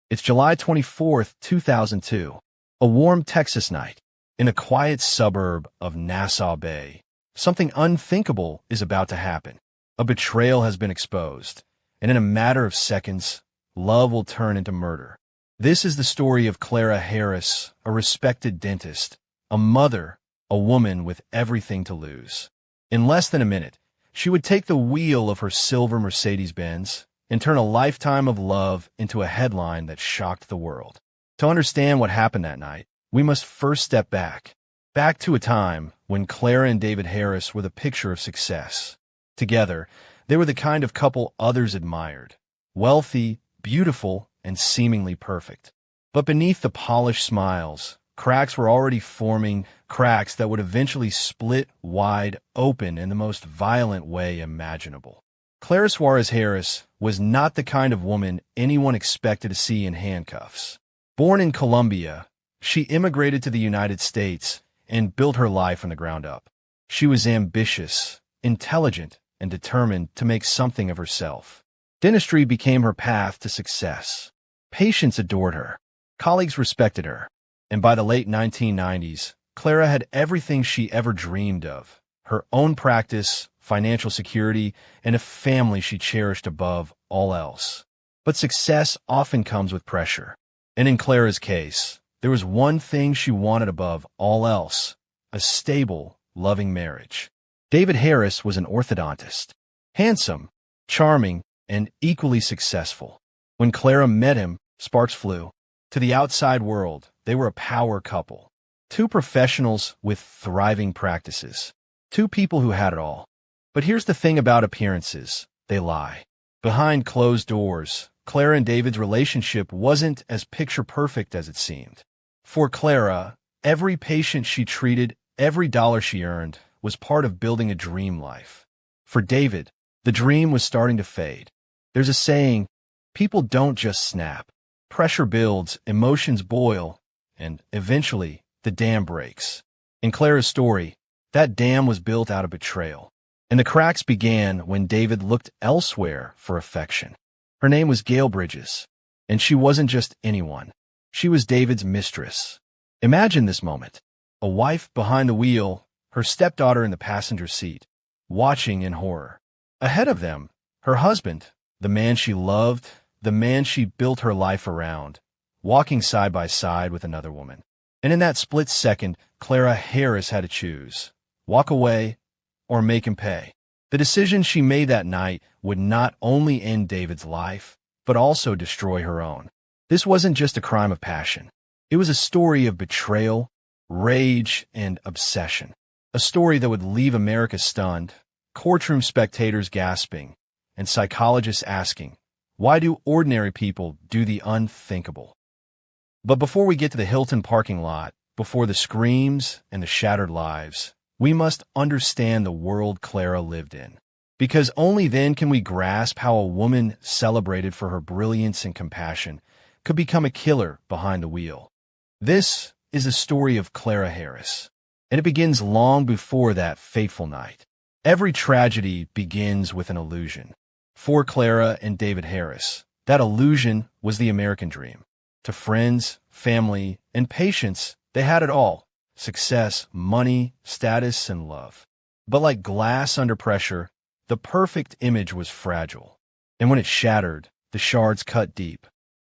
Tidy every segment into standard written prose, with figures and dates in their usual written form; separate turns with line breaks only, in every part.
It's July 24th, 2002, a warm Texas night. In a quiet suburb of Nassau Bay, something unthinkable is about to happen. A betrayal has been exposed, and in a matter of seconds, love will turn into murder. This is the story of Clara Harris, a respected dentist, a mother, a woman with everything to lose. In less than a minute, she would take the wheel of her silver Mercedes-Benz and turn a lifetime of love into a headline that shocked the world. To understand what happened that night, we must first step back to a time when Clara and David Harris were the picture of success. Together, they were the kind of couple others admired, wealthy, beautiful, and seemingly perfect. But beneath the polished smiles, cracks were already forming, cracks that would eventually split wide open in the most violent way imaginable. Clara Harris was not the kind of woman anyone expected to see in handcuffs. Born in Colombia, she immigrated to the United States and built her life from the ground up. She was ambitious, intelligent, and determined to make something of herself. Dentistry became her path to success. Patients adored her. Colleagues respected her. And by the late 1990s, Clara had everything she ever dreamed of: her own practice, financial security, and a family she cherished above all else. But success often comes with pressure. And in Clara's case, there was one thing she wanted above all else: a stable, loving marriage. David Harris was an orthodontist. Handsome, charming, and equally successful. When Clara met him, sparks flew. To the outside world, they were a power couple. Two professionals with thriving practices. Two people who had it all. But here's the thing about appearances: they lie. Behind closed doors, Clara and David's relationship wasn't as picture-perfect as it seemed. For Clara, every patient she treated, every dollar she earned, was part of building a dream life. For David, the dream was starting to fade. There's a saying: people don't just snap. Pressure builds, emotions boil, and eventually, the dam breaks. In Clara's story, that dam was built out of betrayal. And the cracks began when David looked elsewhere for affection. Her name was Gail Bridges, and she wasn't just anyone. She was David's mistress. Imagine this moment: a wife behind the wheel, her stepdaughter in the passenger seat, watching in horror. Ahead of them, her husband, the man she loved, the man she built her life around, walking side by side with another woman. And in that split second, Clara Harris had to choose: walk away or make him pay. The decision she made that night would not only end David's life, but also destroy her own. This wasn't just a crime of passion. It was a story of betrayal, rage, and obsession. A story that would leave America stunned, courtroom spectators gasping, and psychologists asking, why do ordinary people do the unthinkable? But before we get to the Hilton parking lot, before the screams and the shattered lives, we must understand the world Clara lived in. Because only then can we grasp how a woman celebrated for her brilliance and compassion could become a killer behind the wheel. This is the story of Clara Harris, and it begins long before that fateful night. Every tragedy begins with an illusion. For Clara and David Harris, that illusion was the American dream. To friends, family, and patients, they had it all: success, money, status, and love. But like glass under pressure, the perfect image was fragile. And when it shattered, the shards cut deep.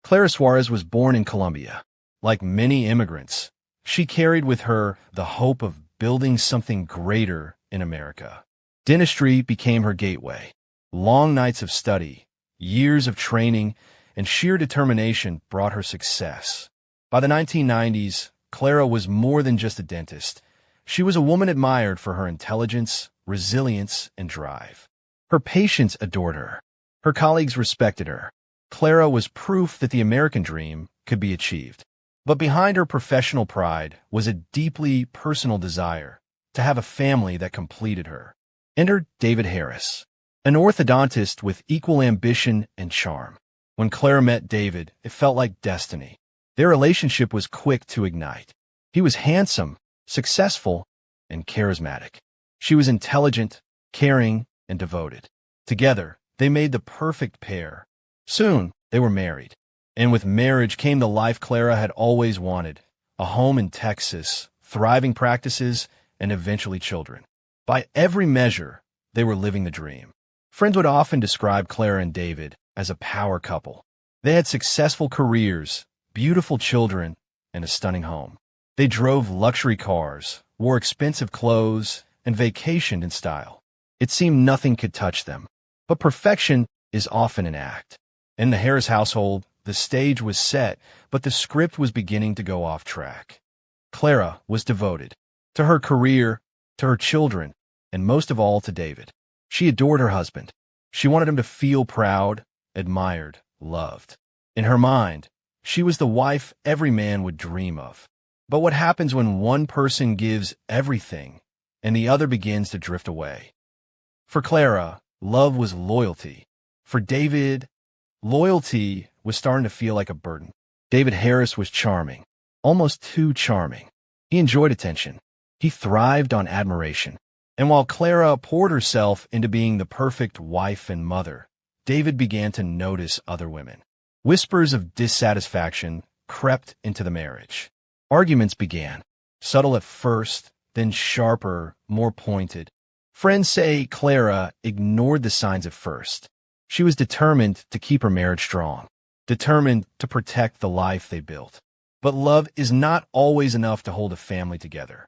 Clara was born in Colombia. Like many immigrants, she carried with her the hope of building something greater in America. Dentistry became her gateway. Long nights of study, years of training, and sheer determination brought her success. By the 1990s, Clara was more than just a dentist. She was a woman admired for her intelligence, resilience, and drive. Her patients adored her. Her colleagues respected her. Clara was proof that the American dream could be achieved. But behind her professional pride was a deeply personal desire to have a family that completed her. Enter David Harris, an orthodontist with equal ambition and charm. When Clara met David, it felt like destiny. Their relationship was quick to ignite. He was handsome, successful, and charismatic. She was intelligent, caring, and devoted. Together, they made the perfect pair. Soon, they were married. And with marriage came the life Clara had always wanted, a home in Texas, thriving practices, and eventually children. By every measure, they were living the dream. Friends would often describe Clara and David as a power couple. They had successful careers, beautiful children, and a stunning home. They drove luxury cars, wore expensive clothes, and vacationed in style. It seemed nothing could touch them. But perfection is often an act. In the Harris household, the stage was set, but the script was beginning to go off track. Clara was devoted to her career, to her children, and most of all to David. She adored her husband. She wanted him to feel proud, admired, loved. In her mind, she was the wife every man would dream of. But what happens when one person gives everything and the other begins to drift away? For Clara, love was loyalty. For David, loyalty was starting to feel like a burden. David Harris was charming, almost too charming. He enjoyed attention. He thrived on admiration. And while Clara poured herself into being the perfect wife and mother, David began to notice other women. Whispers of dissatisfaction crept into the marriage. Arguments began, subtle at first, then sharper, more pointed. Friends say Clara ignored the signs at first. She was determined to keep her marriage strong, determined to protect the life they built. But love is not always enough to hold a family together.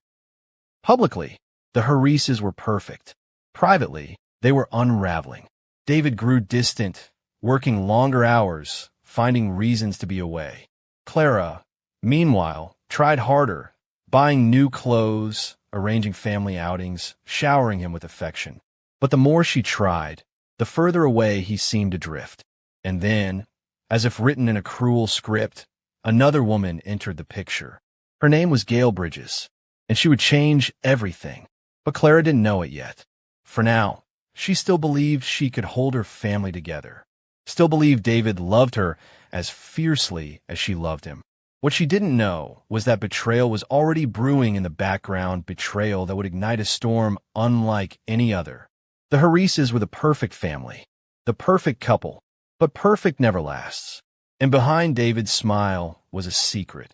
Publicly, the Harrises were perfect. Privately, they were unraveling. David grew distant, working longer hours, finding reasons to be away. Clara, meanwhile, tried harder, buying new clothes, arranging family outings, showering him with affection. But the more she tried, the further away he seemed to drift. And then, as if written in a cruel script, another woman entered the picture. Her name was Gail Bridges, and she would change everything. But Clara didn't know it yet. For now, she still believed she could hold her family together, still believed David loved her as fiercely as she loved him. What she didn't know was that betrayal was already brewing in the background, betrayal that would ignite a storm unlike any other. The Harrises were the perfect family, the perfect couple, but perfect never lasts. And behind David's smile was a secret,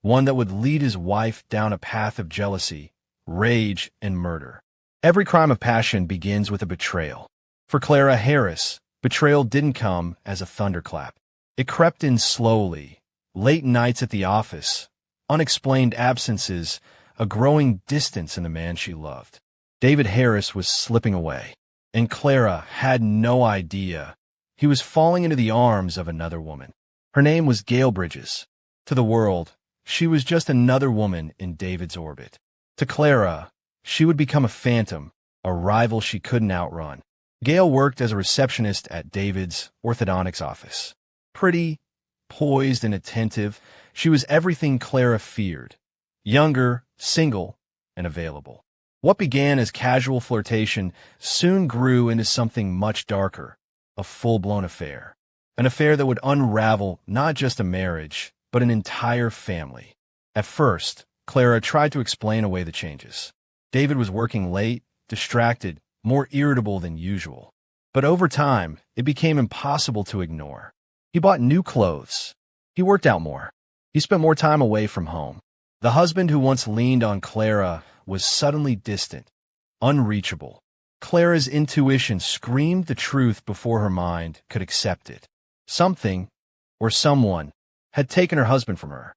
one that would lead his wife down a path of jealousy, rage, and murder. Every crime of passion begins with a betrayal. For Clara Harris, betrayal didn't come as a thunderclap. It crept in slowly. Late nights at the office, unexplained absences, a growing distance in the man she loved. David Harris was slipping away, and Clara had no idea. He was falling into the arms of another woman. Her name was Gail Bridges. To the world, she was just another woman in David's orbit. To Clara, she would become a phantom, a rival she couldn't outrun. Gail worked as a receptionist at David's orthodontics office. Pretty, poised and attentive, she was everything Clara feared. Younger, single, and available. What began as casual flirtation soon grew into something much darker, a full-blown affair. An affair that would unravel not just a marriage, but an entire family. At first, Clara tried to explain away the changes. David was working late, distracted, more irritable than usual. But over time, it became impossible to ignore. He bought new clothes. He worked out more. He spent more time away from home. The husband who once leaned on Clara was suddenly distant, unreachable. Clara's intuition screamed the truth before her mind could accept it. Something, or someone, had taken her husband from her.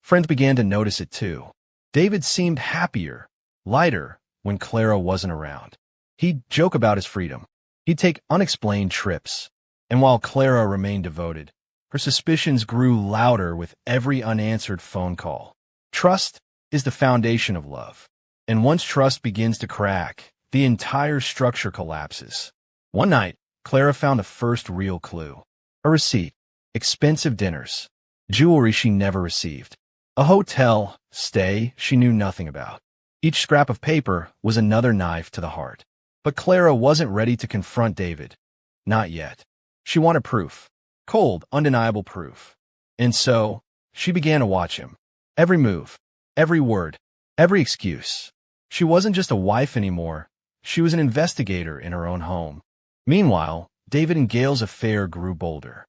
Friends began to notice it too. David seemed happier, lighter, when Clara wasn't around. He'd joke about his freedom. He'd take unexplained trips. And while Clara remained devoted, her suspicions grew louder with every unanswered phone call. Trust is the foundation of love. And once trust begins to crack, the entire structure collapses. One night, Clara found the first real clue. A receipt, expensive dinners, jewelry she never received, a hotel stay she knew nothing about. Each scrap of paper was another knife to the heart. But Clara wasn't ready to confront David. Not yet. She wanted proof. Cold, undeniable proof. And so, she began to watch him. Every move, every word, every excuse. She wasn't just a wife anymore. She was an investigator in her own home. Meanwhile, David and Gail's affair grew bolder.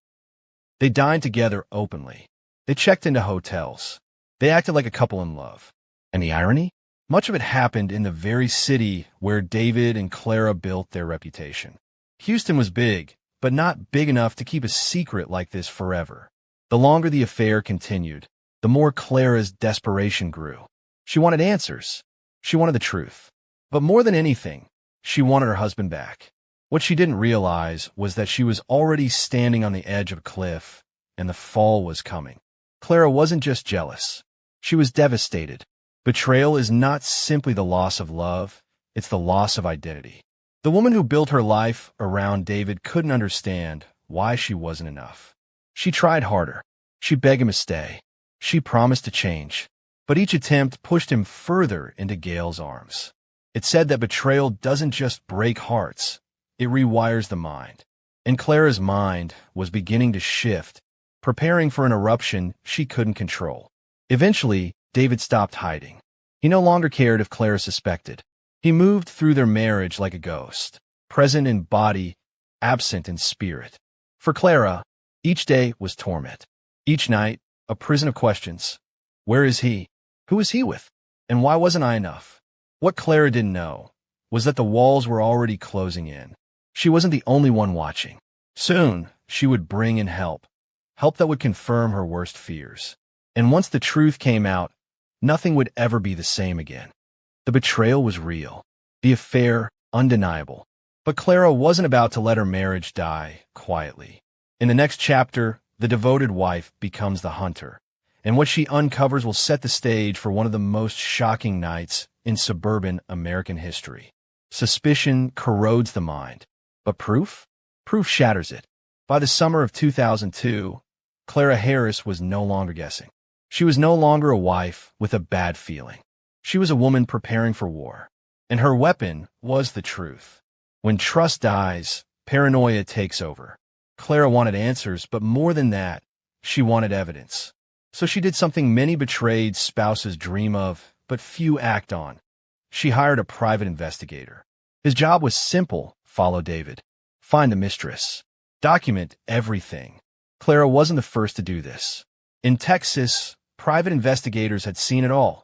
They dined together openly. They checked into hotels. They acted like a couple in love. And the irony? Much of it happened in the very city where David and Clara built their reputation. Houston was big, but not big enough to keep a secret like this forever. The longer the affair continued, the more Clara's desperation grew. She wanted answers. She wanted the truth. But more than anything, she wanted her husband back. What she didn't realize was that she was already standing on the edge of a cliff, and the fall was coming. Clara wasn't just jealous. She was devastated. Betrayal is not simply the loss of love, it's the loss of identity. The woman who built her life around David couldn't understand why she wasn't enough. She tried harder. She begged him to stay. She promised to change. But each attempt pushed him further into Gail's arms. It said that betrayal doesn't just break hearts, it rewires the mind. And Clara's mind was beginning to shift, preparing for an eruption she couldn't control. Eventually, David stopped hiding. He no longer cared if Clara suspected. He moved through their marriage like a ghost, present in body, absent in spirit. For Clara, each day was torment. Each night, a prison of questions. Where is he? Who is he with? And why wasn't I enough? What Clara didn't know was that the walls were already closing in. She wasn't the only one watching. Soon, she would bring in help that would confirm her worst fears. And once the truth came out, nothing would ever be the same again. The betrayal was real, the affair undeniable. But Clara wasn't about to let her marriage die quietly. In the next chapter, the devoted wife becomes the hunter, and what she uncovers will set the stage for one of the most shocking nights in suburban American history. Suspicion corrodes the mind, but proof? Proof shatters it. By the summer of 2002, Clara Harris was no longer guessing. She was no longer a wife with a bad feeling. She was a woman preparing for war, and her weapon was the truth. When trust dies, paranoia takes over. Clara wanted answers, but more than that, she wanted evidence. So she did something many betrayed spouses dream of, but few act on. She hired a private investigator. His job was simple: follow David, find the mistress, document everything. Clara wasn't the first to do this. In Texas, private investigators had seen it all: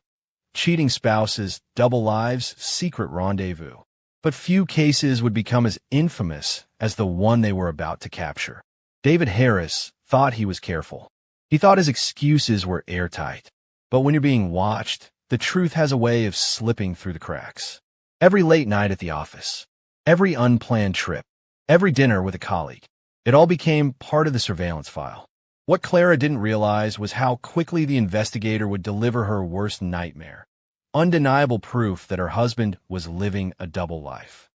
cheating spouses, double lives, secret rendezvous. But few cases would become as infamous as the one they were about to capture. David Harris thought he was careful. He thought his excuses were airtight. But when you're being watched, the truth has a way of slipping through the cracks. Every late night at the office, every unplanned trip, every dinner with a colleague, it all became part of the surveillance file. What Clara didn't realize was how quickly the investigator would deliver her worst nightmare: undeniable proof that her husband was living a double life.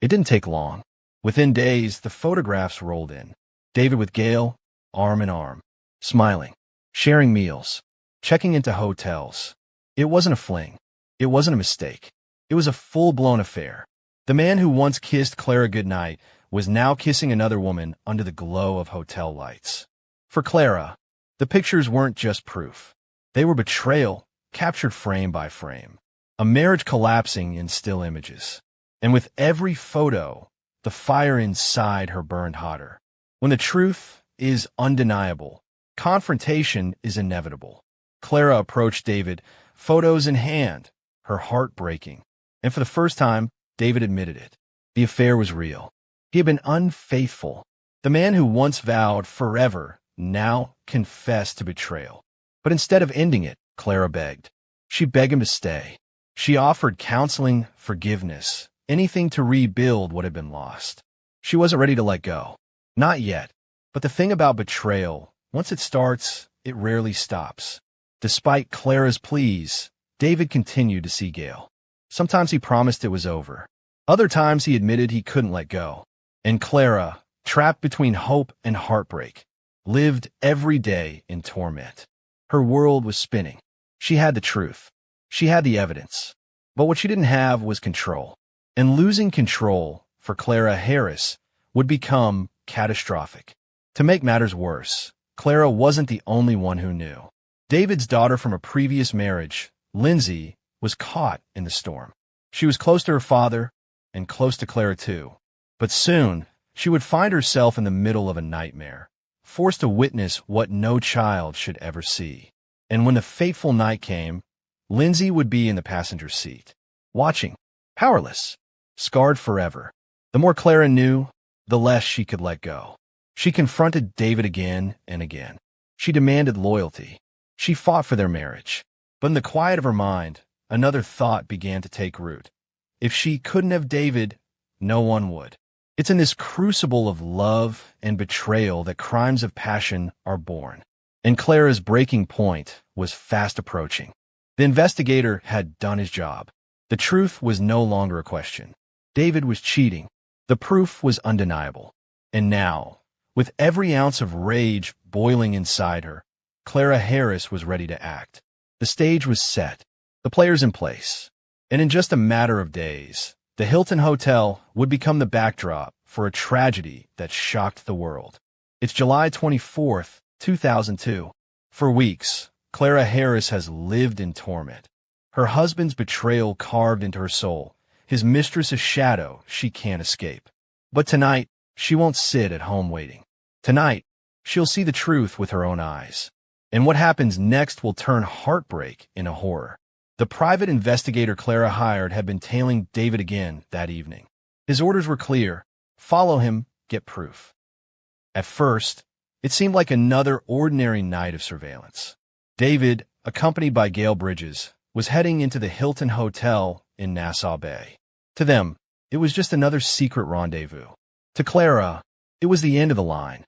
It didn't take long. Within days, the photographs rolled in. David with Gail, arm in arm, smiling, sharing meals, checking into hotels. It wasn't a fling. It wasn't a mistake. It was a full-blown affair. The man who once kissed Clara goodnight was now kissing another woman under the glow of hotel lights. For Clara, the pictures weren't just proof. They were betrayal, captured frame by frame. A marriage collapsing in still images. And with every photo, the fire inside her burned hotter. When the truth is undeniable, confrontation is inevitable. Clara approached David, photos in hand, her heart breaking. And for the first time, David admitted it. The affair was real. He had been unfaithful. The man who once vowed forever now confessed to betrayal. But instead of ending it, Clara begged. She begged him to stay. She offered counseling, forgiveness, anything to rebuild what had been lost. She wasn't ready to let go. Not yet. But the thing about betrayal, once it starts, it rarely stops. Despite Clara's pleas, David continued to see Gail. Sometimes he promised it was over. Other times he admitted he couldn't let go. And Clara, trapped between hope and heartbreak, lived every day in torment. Her world was spinning. She had the truth. She had the evidence. But what she didn't have was control. And losing control, for Clara Harris, would become catastrophic. To make matters worse, Clara wasn't the only one who knew. David's daughter from a previous marriage, Lindsay, was caught in the storm. She was close to her father, and close to Clara too. But soon, she would find herself in the middle of a nightmare. forced to witness what no child should ever see. And when the fateful night came, Lindsay would be in the passenger seat, watching, powerless, scarred forever. The more Clara knew, the less she could let go. She confronted David again and again. She demanded loyalty. She fought for their marriage. But in the quiet of her mind, another thought began to take root. If she couldn't have David, no one would. It's in this crucible of love and betrayal that crimes of passion are born. And Clara's breaking point was fast approaching. The investigator had done his job. The truth was no longer a question. David was cheating. The proof was undeniable. And now, with every ounce of rage boiling inside her, Clara Harris was ready to act. The stage was set, the players in place, and in just a matter of days, the Hilton Hotel would become the backdrop for a tragedy that shocked the world. It's July 24th, 2002. For weeks, Clara Harris has lived in torment. Her husband's betrayal carved into her soul, his mistress's shadow she can't escape. But tonight, she won't sit at home waiting. Tonight, she'll see the truth with her own eyes. And what happens next will turn heartbreak into horror. The private investigator Clara hired had been tailing David again that evening. His orders were clear: follow him, get proof. At first, it seemed like another ordinary night of surveillance. David, accompanied by Gail Bridges, was heading into the Hilton Hotel in Nassau Bay. To them, it was just another secret rendezvous. To Clara, it was the end of the line.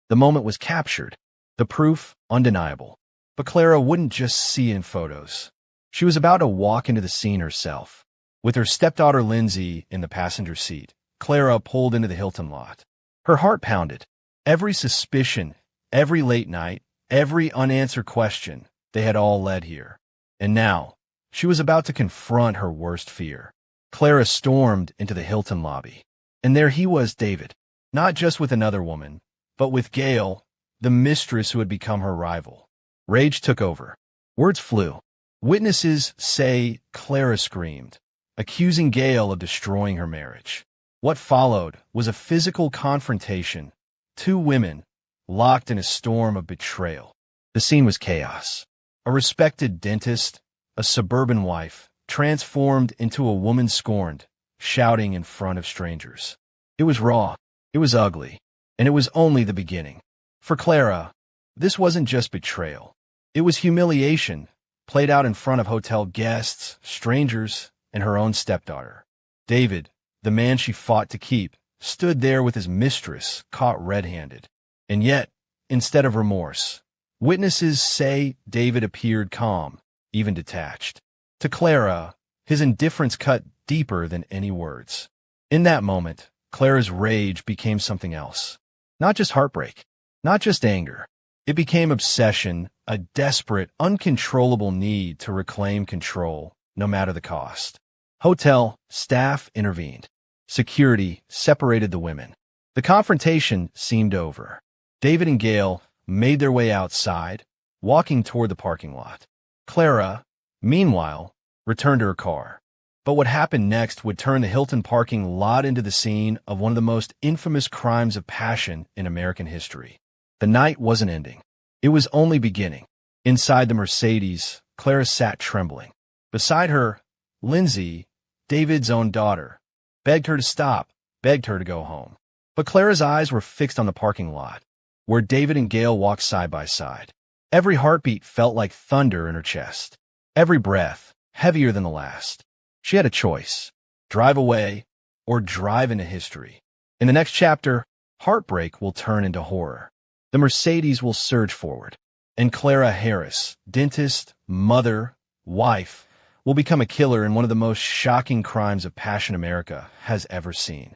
The moment was captured, the proof undeniable. But Clara wouldn't just see it in photos. She was about to walk into the scene herself. With her stepdaughter Lindsay in the passenger seat, Clara pulled into the Hilton lot. Her heart pounded. Every suspicion, every late night, every unanswered question, they had all led here. And now, she was about to confront her worst fear. Clara stormed into the Hilton lobby. And there he was, David. Not just with another woman, but with Gail, the mistress who had become her rival. Rage took over. Words flew. Witnesses say Clara screamed, accusing Gail of destroying her marriage. What followed was a physical confrontation. Two women, locked in a storm of betrayal. The scene was chaos. A respected dentist, a suburban wife, transformed into a woman scorned, shouting in front of strangers. It was raw, it was ugly, and it was only the beginning. For Clara, this wasn't just betrayal. It was humiliation, played out in front of hotel guests, strangers, and her own stepdaughter. David, the man she fought to keep, stood there with his mistress caught red-handed. And yet, instead of remorse, witnesses say David appeared calm, even detached. To Clara, his indifference cut deeper than any words. In that moment, Clara's rage became something else. Not just heartbreak, not just anger. It became obsession, a desperate, uncontrollable need to reclaim control, no matter the cost. Hotel staff intervened. Security separated the women. The confrontation seemed over. David and Gail made their way outside, walking toward the parking lot. Clara, meanwhile, returned to her car. But what happened next would turn the Hilton parking lot into the scene of one of the most infamous crimes of passion in American history. The night wasn't ending. It was only beginning. Inside the Mercedes, Clara sat trembling. Beside her, Lindsay, David's own daughter, begged her to stop, begged her to go home. But Clara's eyes were fixed on the parking lot, where David and Gail walked side by side. Every heartbeat felt like thunder in her chest. Every breath, heavier than the last. She had a choice: drive away or drive into history. In the next chapter, heartbreak will turn into horror. The Mercedes will surge forward, and Clara Harris, dentist, mother, wife, will become a killer in one of the most shocking crimes of passion America has ever seen.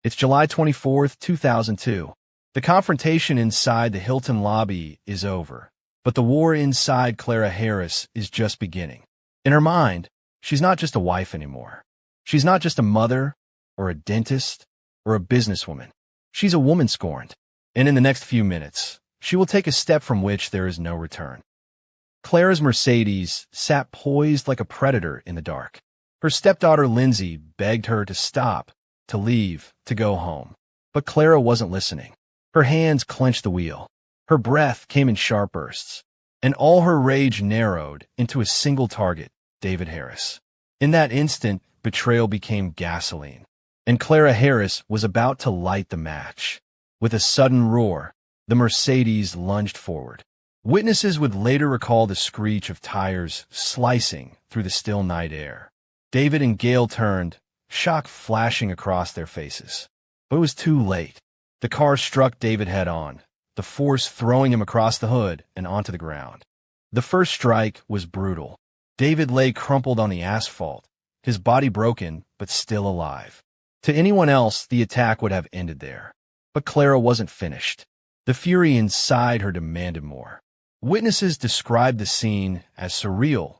It's July 24th, 2002. The confrontation inside the Hilton lobby is over, but the war inside Clara Harris is just beginning. In her mind, she's not just a wife anymore. She's not just a mother, or a dentist, or a businesswoman. She's a woman scorned. And in the next few minutes, she will take a step from which there is no return. Clara's Mercedes sat poised like a predator in the dark. Her stepdaughter Lindsay begged her to stop, to leave, to go home. But Clara wasn't listening. Her hands clenched the wheel. Her breath came in sharp bursts, and all her rage narrowed into a single target, David Harris. In that instant, betrayal became gasoline, and Clara Harris was about to light the match. With a sudden roar, the Mercedes lunged forward. Witnesses would later recall the screech of tires slicing through the still night air. David and Gail turned, shock flashing across their faces. But it was too late. The car struck David head-on, the force throwing him across the hood and onto the ground. The first strike was brutal. David lay crumpled on the asphalt, his body broken but still alive. To anyone else, the attack would have ended there. But Clara wasn't finished. The fury inside her demanded more. Witnesses described the scene as surreal,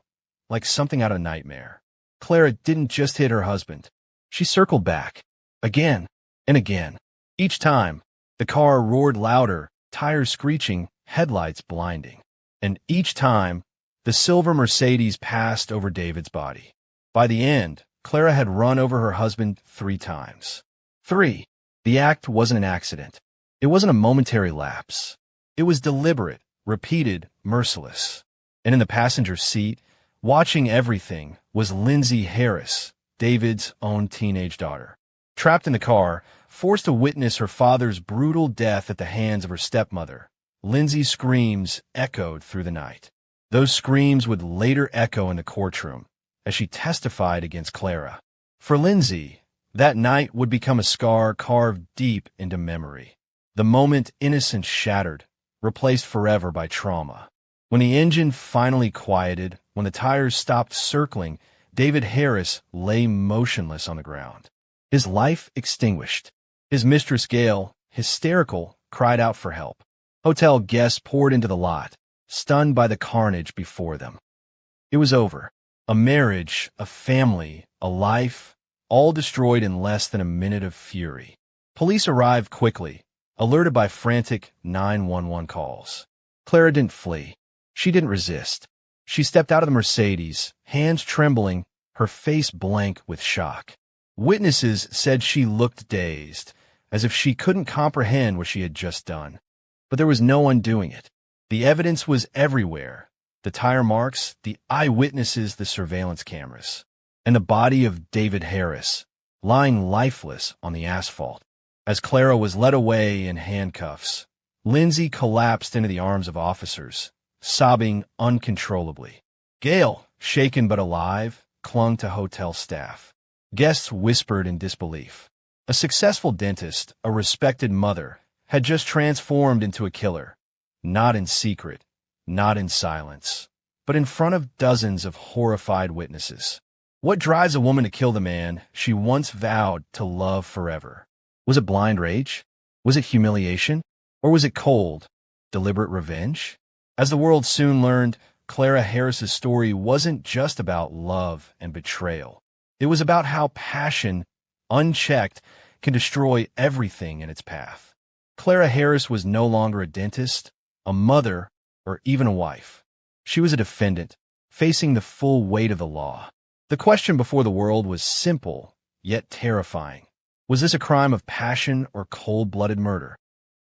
like something out of a nightmare. Clara didn't just hit her husband. She circled back, again and again. Each time, the car roared louder, tires screeching, headlights blinding. And each time, the silver Mercedes passed over David's body. By the end, Clara had run over her husband 3 times. 3. The act wasn't an accident. It wasn't a momentary lapse. It was deliberate, repeated, merciless. And in the passenger seat, watching everything, was Lindsay Harris, David's own teenage daughter. Trapped in the car, forced to witness her father's brutal death at the hands of her stepmother, Lindsay's screams echoed through the night. Those screams would later echo in the courtroom as she testified against Clara. For Lindsay, that night would become a scar carved deep into memory. The moment innocence shattered, replaced forever by trauma. When the engine finally quieted, when the tires stopped circling, David Harris lay motionless on the ground. His life extinguished. His mistress Gail, hysterical, cried out for help. Hotel guests poured into the lot, stunned by the carnage before them. It was over. A marriage, a family, a life, all destroyed in less than a minute of fury. Police arrived quickly, alerted by frantic 911 calls. Clara didn't flee. She didn't resist. She stepped out of the Mercedes, hands trembling, her face blank with shock. Witnesses said she looked dazed, as if she couldn't comprehend what she had just done. But there was no undoing it. The evidence was everywhere. The tire marks, the eyewitnesses, the surveillance cameras. And the body of David Harris, lying lifeless on the asphalt. As Clara was led away in handcuffs, Lindsay collapsed into the arms of officers, sobbing uncontrollably. Gail, shaken but alive, clung to hotel staff. Guests whispered in disbelief. A successful dentist, a respected mother, had just transformed into a killer. Not in secret, not in silence, but in front of dozens of horrified witnesses. What drives a woman to kill the man she once vowed to love forever? Was it blind rage? Was it humiliation? Or was it cold, deliberate revenge? As the world soon learned, Clara Harris's story wasn't just about love and betrayal. It was about how passion, unchecked, can destroy everything in its path. Clara Harris was no longer a dentist, a mother, or even a wife. She was a defendant, facing the full weight of the law. The question before the world was simple, yet terrifying. Was this a crime of passion or cold-blooded murder?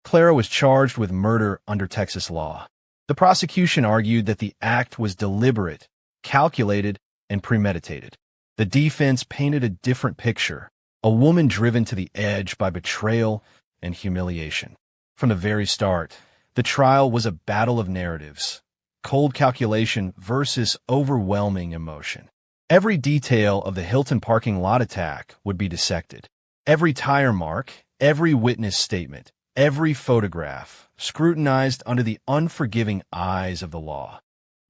Clara was charged with murder under Texas law. The prosecution argued that the act was deliberate, calculated, and premeditated. The defense painted a different picture, a woman driven to the edge by betrayal and humiliation. From the very start, the trial was a battle of narratives, cold calculation versus overwhelming emotion. Every detail of the Hilton parking lot attack would be dissected. Every tire mark, every witness statement, every photograph, scrutinized under the unforgiving eyes of the law.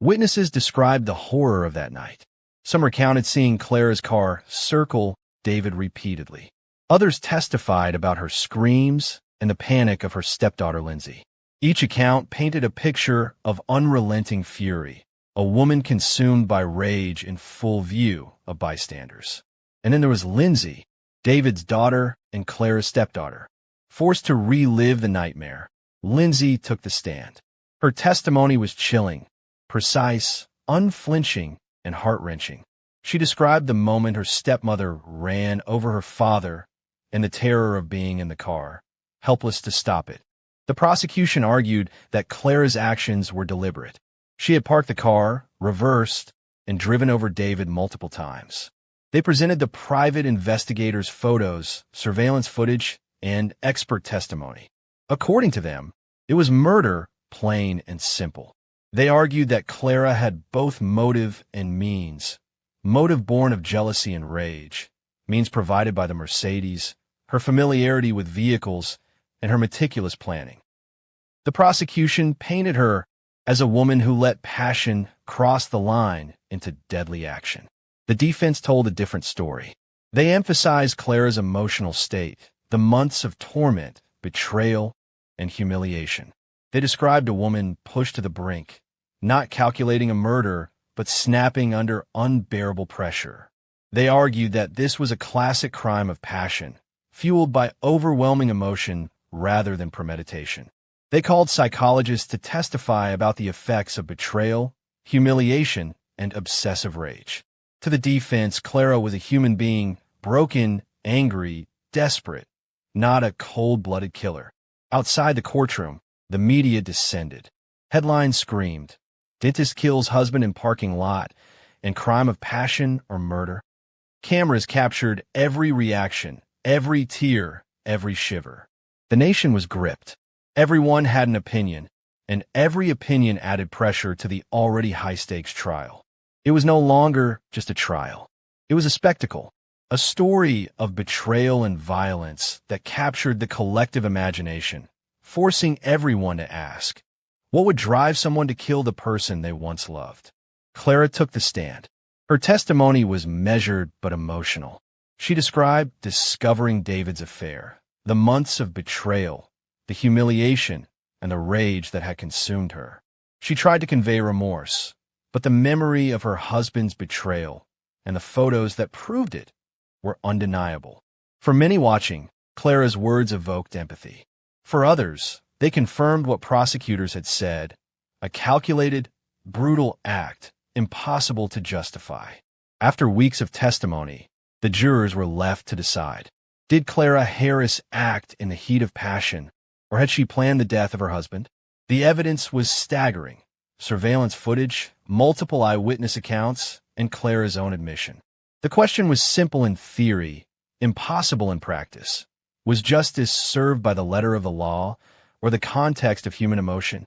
Witnesses described the horror of that night. Some recounted seeing Clara's car circle David repeatedly. Others testified about her screams and the panic of her stepdaughter Lindsay. Each account painted a picture of unrelenting fury, a woman consumed by rage in full view of bystanders. And then there was Lindsay, David's daughter and Clara's stepdaughter. Forced to relive the nightmare, Lindsay took the stand. Her testimony was chilling, precise, unflinching, and heart-wrenching. She described the moment her stepmother ran over her father and the terror of being in the car, helpless to stop it. The prosecution argued that Clara's actions were deliberate. She had parked the car, reversed, and driven over David multiple times. They presented the private investigators' photos, surveillance footage, and expert testimony. According to them, it was murder, plain and simple. They argued that Clara had both motive and means. Motive born of jealousy and rage, means provided by the Mercedes, her familiarity with vehicles, and her meticulous planning. The prosecution painted her as a woman who let passion cross the line into deadly action. The defense told a different story. They emphasized Clara's emotional state, the months of torment, betrayal, and humiliation. They described a woman pushed to the brink, not calculating a murder, but snapping under unbearable pressure. They argued that this was a classic crime of passion, fueled by overwhelming emotion rather than premeditation. They called psychologists to testify about the effects of betrayal, humiliation, and obsessive rage. To the defense, Clara was a human being, broken, angry, desperate, not a cold-blooded killer. Outside the courtroom, the media descended. Headlines screamed, "Dentist kills husband in parking lot," and "Crime of passion or murder." Cameras captured every reaction, every tear, every shiver. The nation was gripped. Everyone had an opinion, and every opinion added pressure to the already high-stakes trial. It was no longer just a trial. It was a spectacle, a story of betrayal and violence that captured the collective imagination, forcing everyone to ask, what would drive someone to kill the person they once loved? Clara took the stand. Her testimony was measured but emotional. She described discovering David's affair, the months of betrayal, the humiliation, and the rage that had consumed her. She tried to convey remorse, but the memory of her husband's betrayal and the photos that proved it were undeniable. For many watching, Clara's words evoked empathy. For others, they confirmed what prosecutors had said, a calculated, brutal act, impossible to justify. After weeks of testimony, the jurors were left to decide. Did Clara Harris act in the heat of passion, or had she planned the death of her husband? The evidence was staggering. Surveillance footage, multiple eyewitness accounts, and Clara's own admission. The question was simple in theory, impossible in practice. Was justice served by the letter of the law or the context of human emotion?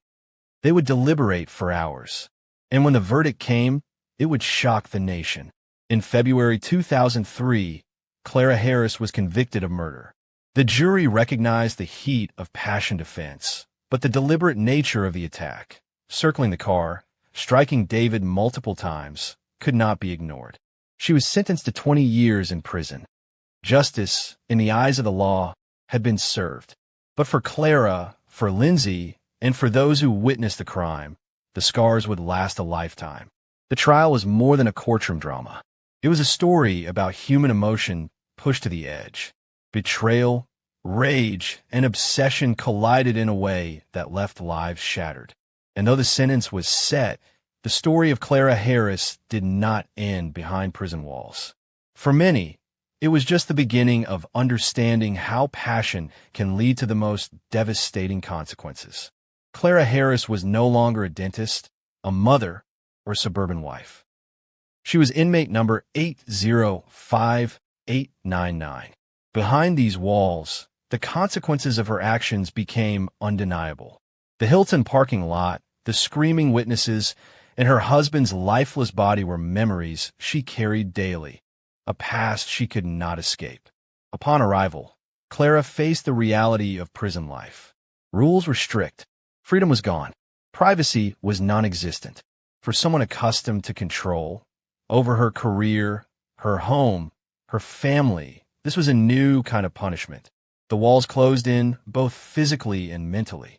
They would deliberate for hours, and when the verdict came, it would shock the nation. In February 2003, Clara Harris was convicted of murder. The jury recognized the heat of passion defense, but the deliberate nature of the attack, circling the car, striking David multiple times, could not be ignored. She was sentenced to 20 years in prison. Justice, in the eyes of the law, had been served. But for Clara, for Lindsay, and for those who witnessed the crime, the scars would last a lifetime. The trial was more than a courtroom drama. It was a story about human emotion pushed to the edge. Betrayal, rage, and obsession collided in a way that left lives shattered. And though the sentence was set, the story of Clara Harris did not end behind prison walls. For many, it was just the beginning of understanding how passion can lead to the most devastating consequences. Clara Harris was no longer a dentist, a mother, or suburban wife. She was inmate number 805,899. Behind these walls, the consequences of her actions became undeniable. The Hilton parking lot, the screaming witnesses, and her husband's lifeless body were memories she carried daily, a past she could not escape. Upon arrival, Clara faced the reality of prison life. Rules were strict. Freedom was gone. Privacy was non-existent. For someone accustomed to control over her career, her home, her family, this was a new kind of punishment. The walls closed in, both physically and mentally.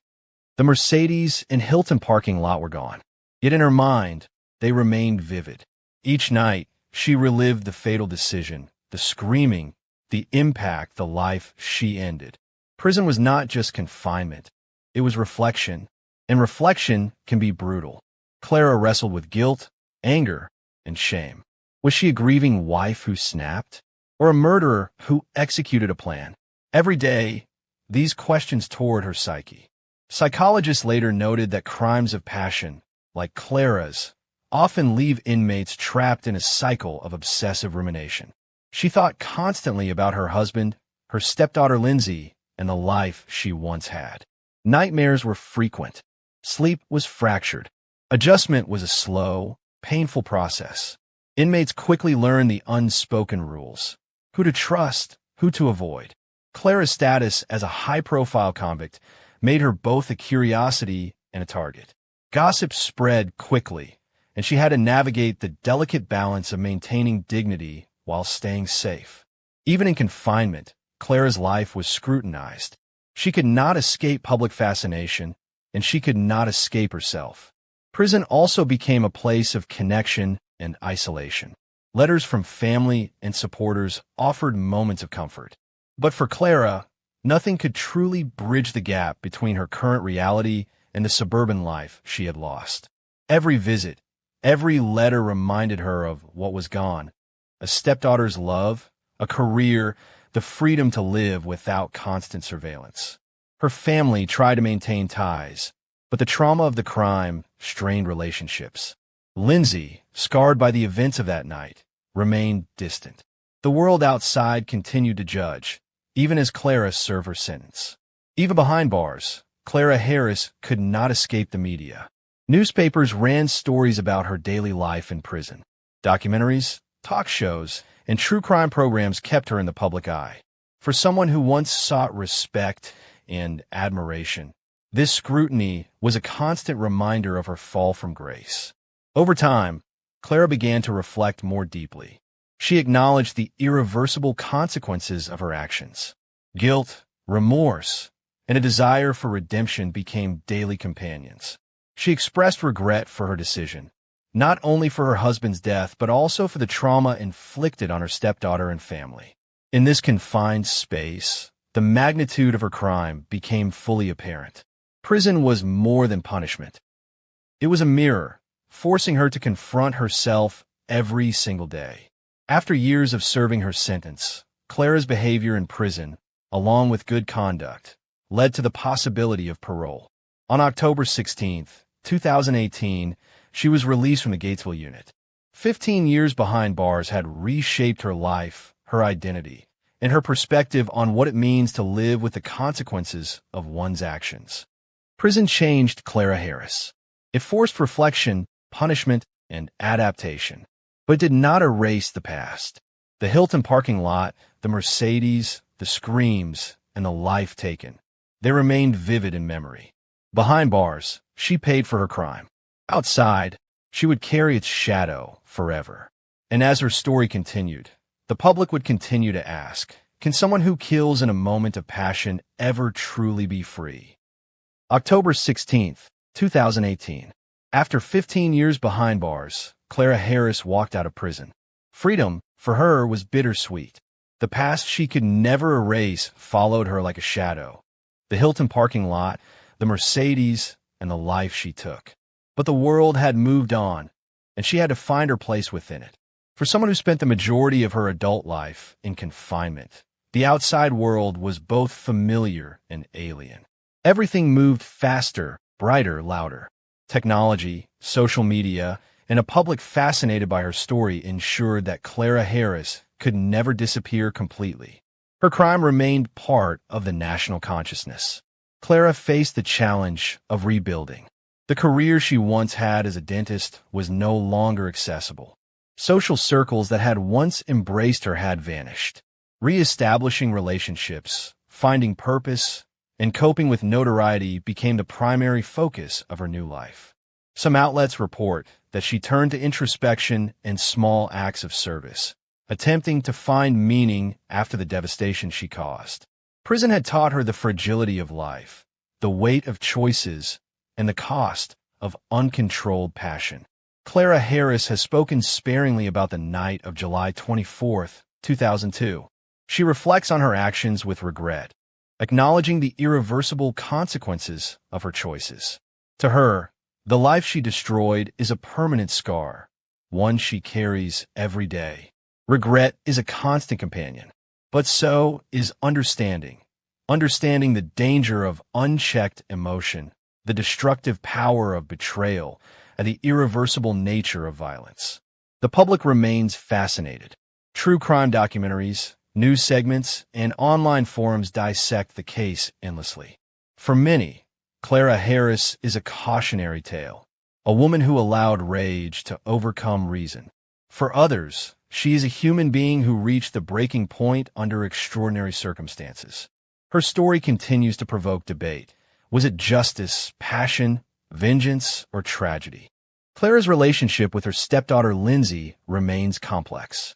The Mercedes and Hilton parking lot were gone. Yet in her mind, they remained vivid. Each night, she relived the fatal decision, the screaming, the impact, the life she ended. Prison was not just confinement. It was reflection, and reflection can be brutal. Clara wrestled with guilt, anger, and shame. Was she a grieving wife who snapped, or a murderer who executed a plan? Every day, these questions tore at her psyche. Psychologists later noted that crimes of passion, like Clara's, often leave inmates trapped in a cycle of obsessive rumination. She thought constantly about her husband, her stepdaughter Lindsay, and the life she once had. Nightmares were frequent. Sleep was fractured. Adjustment was a slow, painful process. Inmates quickly learned the unspoken rules: who to trust, who to avoid. Clara's status as a high-profile convict made her both a curiosity and a target. Gossip spread quickly, and she had to navigate the delicate balance of maintaining dignity while staying safe. Even in confinement, Clara's life was scrutinized. She could not escape public fascination, and she could not escape herself. Prison also became a place of connection and isolation. Letters from family and supporters offered moments of comfort. But for Clara, nothing could truly bridge the gap between her current reality and the suburban life she had lost. Every visit, every letter reminded her of what was gone: a stepdaughter's love, a career, the freedom to live without constant surveillance. Her family tried to maintain ties, but the trauma of the crime strained relationships. Lindsay, scarred by the events of that night, remained distant. The world outside continued to judge, even as Clara served her sentence. Even behind bars, Clara Harris could not escape the media. Newspapers ran stories about her daily life in prison. Documentaries, talk shows, and true crime programs kept her in the public eye. For someone who once sought respect and admiration, this scrutiny was a constant reminder of her fall from grace. Over time, Clara began to reflect more deeply. She acknowledged the irreversible consequences of her actions. Guilt, remorse, and a desire for redemption became daily companions. She expressed regret for her decision, not only for her husband's death, but also for the trauma inflicted on her stepdaughter and family. In this confined space, the magnitude of her crime became fully apparent. Prison was more than punishment. It was a mirror, forcing her to confront herself every single day. After years of serving her sentence, Clara's behavior in prison, along with good conduct, led to the possibility of parole. On October 16, 2018, she was released from the Gatesville unit. 15 years behind bars had reshaped her life, her identity, and her perspective on what it means to live with the consequences of one's actions. Prison changed Clara Harris. It forced reflection, punishment, and adaptation, but it did not erase the past. The Hilton parking lot, the Mercedes, the screams, and the life taken. They remained vivid in memory. Behind bars, she paid for her crime. Outside, she would carry its shadow forever. And as her story continued, the public would continue to ask, can someone who kills in a moment of passion ever truly be free? October 16, 2018. After 15 years behind bars, Clara Harris walked out of prison. Freedom, for her, was bittersweet. The past she could never erase followed her like a shadow. The Hilton parking lot, the Mercedes, and the life she took. But the world had moved on, and she had to find her place within it. For someone who spent the majority of her adult life in confinement, the outside world was both familiar and alien. Everything moved faster, brighter, louder. Technology, social media, and a public fascinated by her story ensured that Clara Harris could never disappear completely. Her crime remained part of the national consciousness. Clara faced the challenge of rebuilding. The career she once had as a dentist was no longer accessible. Social circles that had once embraced her had vanished. Re-establishing relationships, finding purpose, and coping with notoriety became the primary focus of her new life. Some outlets report that she turned to introspection and small acts of service, attempting to find meaning after the devastation she caused. Prison had taught her the fragility of life, the weight of choices, and the cost of uncontrolled passion. Clara Harris has spoken sparingly about the night of July 24, 2002. She reflects on her actions with regret, acknowledging the irreversible consequences of her choices. To her, the life she destroyed is a permanent scar, one she carries every day. Regret is a constant companion, but so is understanding. understanding the danger of unchecked emotion, the destructive power of betrayal, and the irreversible nature of violence. The public remains fascinated. True crime documentaries, news segments, and online forums dissect the case endlessly. For many, Clara Harris is a cautionary tale, a woman who allowed rage to overcome reason. For others, she is a human being who reached the breaking point under extraordinary circumstances. Her story continues to provoke debate. Was it justice, passion, vengeance, or tragedy? Clara's relationship with her stepdaughter Lindsay remains complex.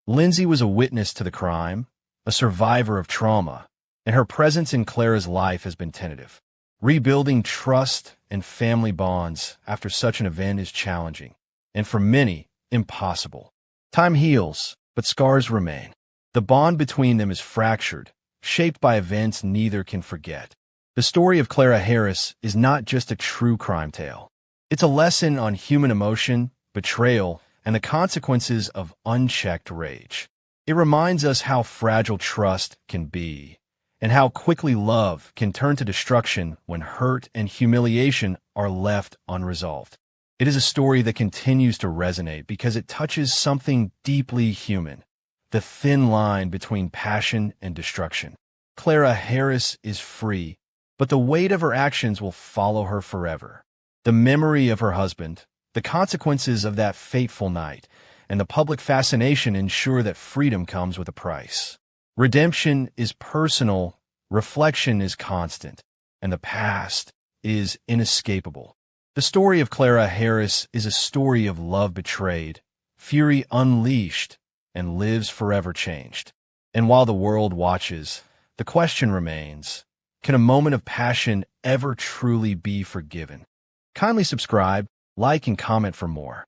Lindsay was a witness to the crime, a survivor of trauma, and her presence in Clara's life has been tentative. Rebuilding trust and family bonds after such an event is challenging, and for many, impossible. Time heals, but scars remain. The bond between them is fractured, shaped by events neither can forget. The story of Clara Harris is not just a true crime tale. It's a lesson on human emotion, betrayal, and the consequences of unchecked rage. It reminds us how fragile trust can be, and how quickly love can turn to destruction when hurt and humiliation are left unresolved. It is a story that continues to resonate because it touches something deeply human, the thin line between passion and destruction. Clara Harris is free, but the weight of her actions will follow her forever. The memory of her husband, the consequences of that fateful night, and the public fascination ensure that freedom comes with a price. Redemption is personal, reflection is constant, and the past is inescapable. The story of Clara Harris is a story of love betrayed, fury unleashed, and lives forever changed. And while the world watches, the question remains, can a moment of passion ever truly be forgiven? Kindly subscribe, like, and comment for more.